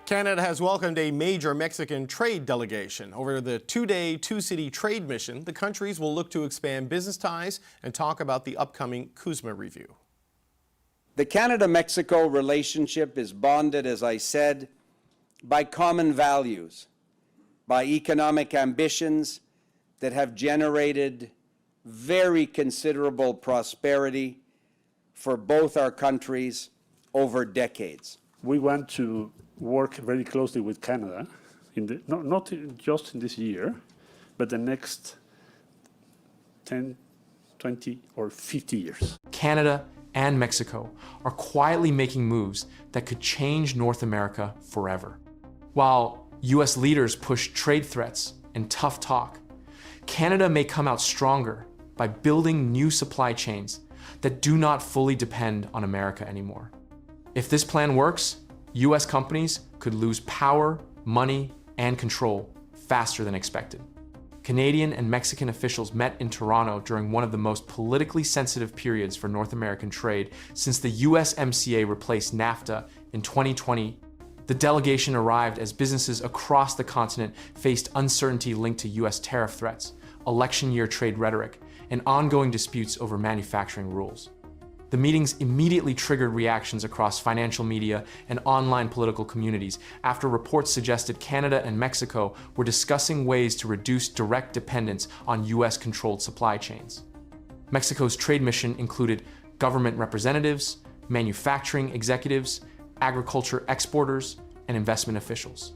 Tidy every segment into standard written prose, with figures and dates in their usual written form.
Canada has welcomed a major Mexican trade delegation. Over the two-day, two-city trade mission, the countries will look to expand business ties and talk about the upcoming CUSMA review. The Canada-Mexico relationship is bonded, as I said, by common values, by economic ambitions that have generated very considerable prosperity for both our countries over decades. We want to work very closely with Canada, not just in this year, but the next 10, 20, or 50 years. Canada and Mexico are quietly making moves that could change North America forever. While US leaders push trade threats and tough talk, Canada may come out stronger by building new supply chains that do not fully depend on America anymore. If this plan works, US companies could lose power, money, and control faster than expected. Canadian and Mexican officials met in Toronto during one of the most politically sensitive periods for North American trade since the USMCA replaced NAFTA in 2020. The delegation arrived as businesses across the continent faced uncertainty linked to US tariff threats, election year trade rhetoric, and ongoing disputes over manufacturing rules. The meetings immediately triggered reactions across financial media and online political communities after reports suggested Canada and Mexico were discussing ways to reduce direct dependence on US-controlled supply chains. Mexico's trade mission included government representatives, manufacturing executives, agriculture exporters, and investment officials.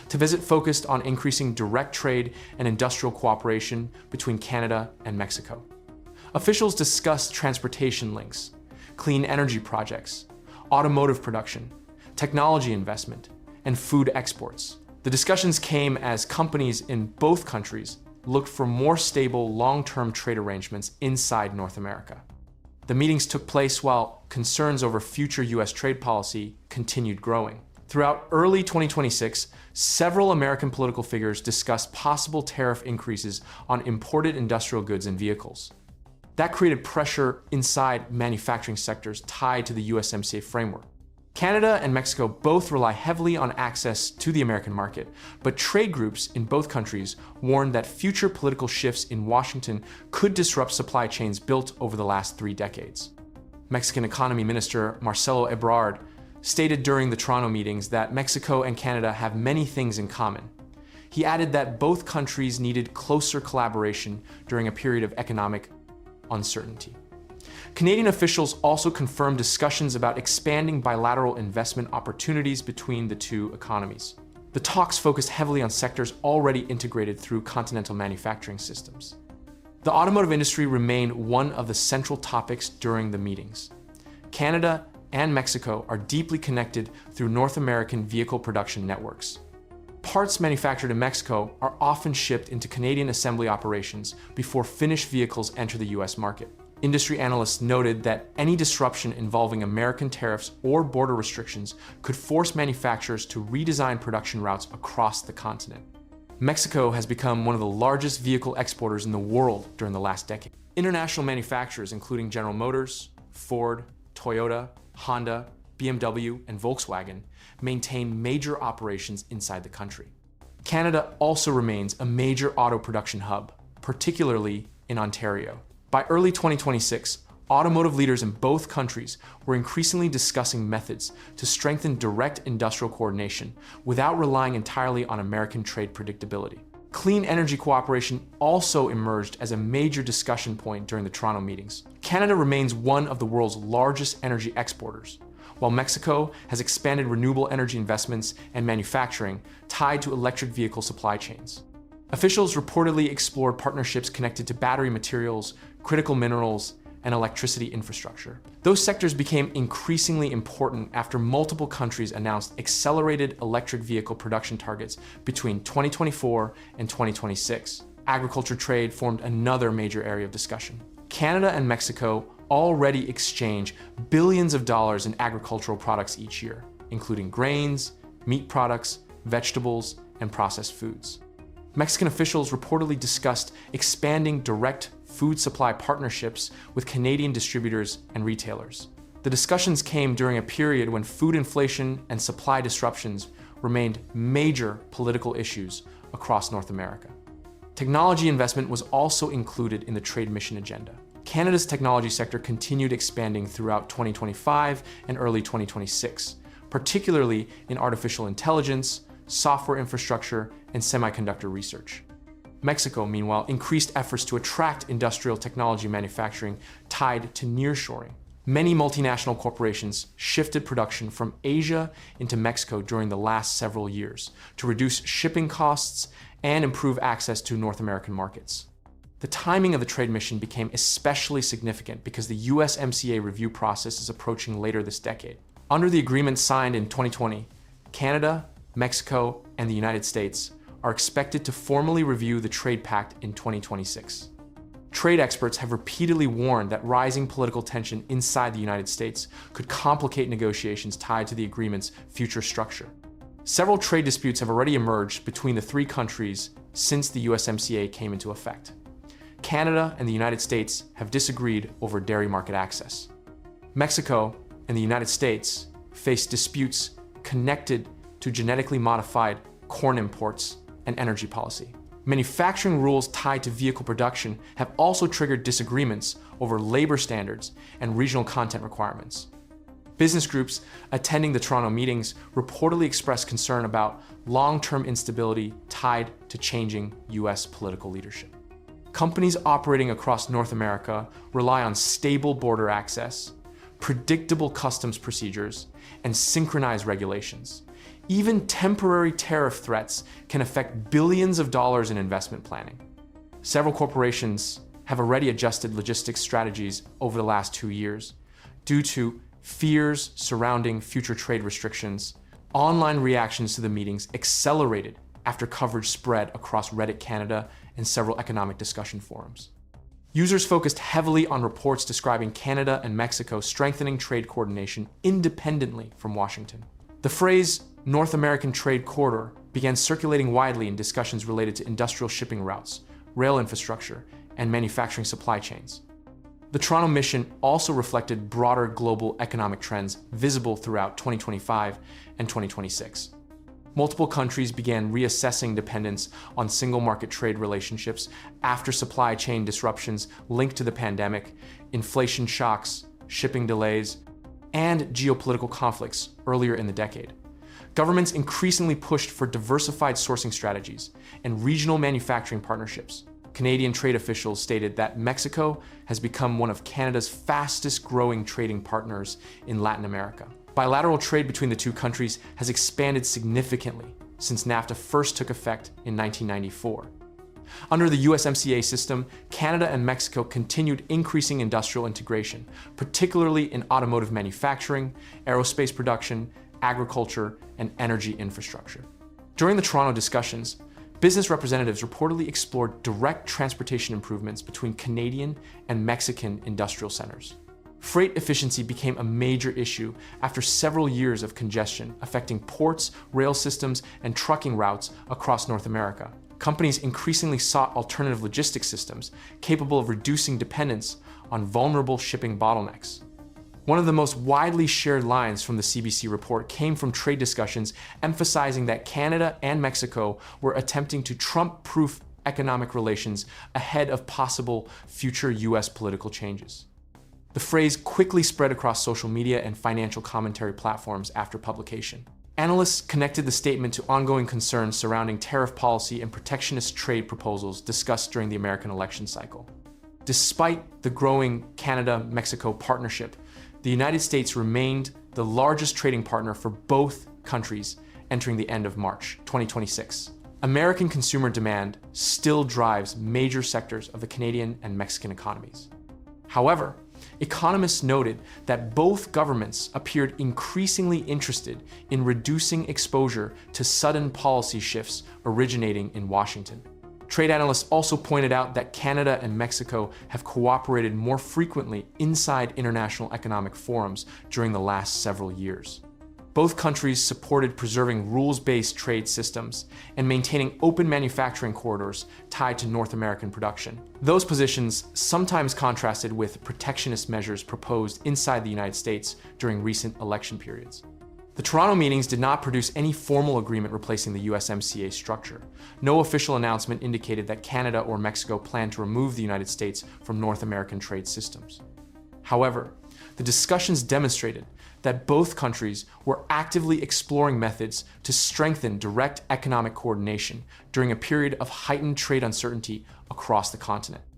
The visit focused on increasing direct trade and industrial cooperation between Canada and Mexico. Officials discussed transportation links, clean energy projects, automotive production, technology investment, and food exports. The discussions came as companies in both countries looked for more stable, long-term trade arrangements inside North America. The meetings took place while concerns over future US trade policy continued growing. Throughout early 2026, several American political figures discussed possible tariff increases on imported industrial goods and vehicles. That created pressure inside manufacturing sectors tied to the USMCA framework. Canada and Mexico both rely heavily on access to the American market, but trade groups in both countries warned that future political shifts in Washington could disrupt supply chains built over the last 3 decades. Mexican Economy Minister Marcelo Ebrard stated during the Toronto meetings that Mexico and Canada have many things in common. He added that both countries needed closer collaboration during a period of economic uncertainty. Canadian officials also confirmed discussions about expanding bilateral investment opportunities between the two economies. The talks focused heavily on sectors already integrated through continental manufacturing systems. The automotive industry remained one of the central topics during the meetings. Canada and Mexico are deeply connected through North American vehicle production networks. Parts manufactured in Mexico are often shipped into Canadian assembly operations before finished vehicles enter the US market. Industry analysts noted that any disruption involving American tariffs or border restrictions could force manufacturers to redesign production routes across the continent. Mexico has become one of the largest vehicle exporters in the world during the last decade. International manufacturers including General Motors, Ford, Toyota, Honda, BMW, and Volkswagen maintain major operations inside the country. Canada also remains a major auto production hub, particularly in Ontario. By early 2026, automotive leaders in both countries were increasingly discussing methods to strengthen direct industrial coordination without relying entirely on American trade predictability. Clean energy cooperation also emerged as a major discussion point during the Toronto meetings. Canada remains one of the world's largest energy exporters, while Mexico has expanded renewable energy investments and manufacturing tied to electric vehicle supply chains. Officials reportedly explored partnerships connected to battery materials, critical minerals, and electricity infrastructure. Those sectors became increasingly important after multiple countries announced accelerated electric vehicle production targets between 2024 and 2026. Agriculture trade formed another major area of discussion. Canada and Mexico already exchange billions of dollars in agricultural products each year, including grains, meat products, vegetables, and processed foods. Mexican officials reportedly discussed expanding direct food supply partnerships with Canadian distributors and retailers. The discussions came during a period when food inflation and supply disruptions remained major political issues across North America. Technology investment was also included in the trade mission agenda. Canada's technology sector continued expanding throughout 2025 and early 2026, particularly in artificial intelligence, software infrastructure, and semiconductor research. Mexico, meanwhile, increased efforts to attract industrial technology manufacturing tied to nearshoring. Many multinational corporations shifted production from Asia into Mexico during the last several years to reduce shipping costs and improve access to North American markets. The timing of the trade mission became especially significant because the USMCA review process is approaching later this decade. Under the agreement signed in 2020, Canada, Mexico, and the United States are expected to formally review the trade pact in 2026. Trade experts have repeatedly warned that rising political tension inside the United States could complicate negotiations tied to the agreement's future structure. Several trade disputes have already emerged between the three countries since the USMCA came into effect. Canada and the United States have disagreed over dairy market access. Mexico and the United States face disputes connected to genetically modified corn imports and energy policy. Manufacturing rules tied to vehicle production have also triggered disagreements over labor standards and regional content requirements. Business groups attending the Toronto meetings reportedly expressed concern about long-term instability tied to changing US political leadership. Companies operating across North America rely on stable border access, predictable customs procedures, and synchronized regulations. Even temporary tariff threats can affect billions of dollars in investment planning. Several corporations have already adjusted logistics strategies over the last 2 years due to fears surrounding future trade restrictions. Online reactions to the meetings accelerated after coverage spread across Reddit Canada and several economic discussion forums. Users focused heavily on reports describing Canada and Mexico strengthening trade coordination independently from Washington. The phrase North American Trade Corridor began circulating widely in discussions related to industrial shipping routes, rail infrastructure, and manufacturing supply chains. The Toronto mission also reflected broader global economic trends visible throughout 2025 and 2026. Multiple countries began reassessing dependence on single market trade relationships after supply chain disruptions linked to the pandemic, inflation shocks, shipping delays, and geopolitical conflicts earlier in the decade. Governments increasingly pushed for diversified sourcing strategies and regional manufacturing partnerships. Canadian trade officials stated that Mexico has become one of Canada's fastest growing trading partners in Latin America. Bilateral trade between the two countries has expanded significantly since NAFTA first took effect in 1994. Under the USMCA system, Canada and Mexico continued increasing industrial integration, particularly in automotive manufacturing, aerospace production, agriculture, and energy infrastructure. During the Toronto discussions, business representatives reportedly explored direct transportation improvements between Canadian and Mexican industrial centers. Freight efficiency became a major issue after several years of congestion affecting ports, rail systems, and trucking routes across North America. Companies increasingly sought alternative logistics systems capable of reducing dependence on vulnerable shipping bottlenecks. One of the most widely shared lines from the CBC report came from trade discussions emphasizing that Canada and Mexico were attempting to Trump-proof economic relations ahead of possible future US political changes. The phrase quickly spread across social media and financial commentary platforms after publication. Analysts connected the statement to ongoing concerns surrounding tariff policy and protectionist trade proposals discussed during the American election cycle. Despite the growing Canada-Mexico partnership, the United States remained the largest trading partner for both countries entering the end of March 2026. American consumer demand still drives major sectors of the Canadian and Mexican economies. However, economists noted that both governments appeared increasingly interested in reducing exposure to sudden policy shifts originating in Washington. Trade analysts also pointed out that Canada and Mexico have cooperated more frequently inside international economic forums during the last several years. Both countries supported preserving rules-based trade systems and maintaining open manufacturing corridors tied to North American production. Those positions sometimes contrasted with protectionist measures proposed inside the United States during recent election periods. The Toronto meetings did not produce any formal agreement replacing the USMCA structure. No official announcement indicated that Canada or Mexico plan to remove the United States from North American trade systems. However, the discussions demonstrated that both countries were actively exploring methods to strengthen direct economic coordination during a period of heightened trade uncertainty across the continent.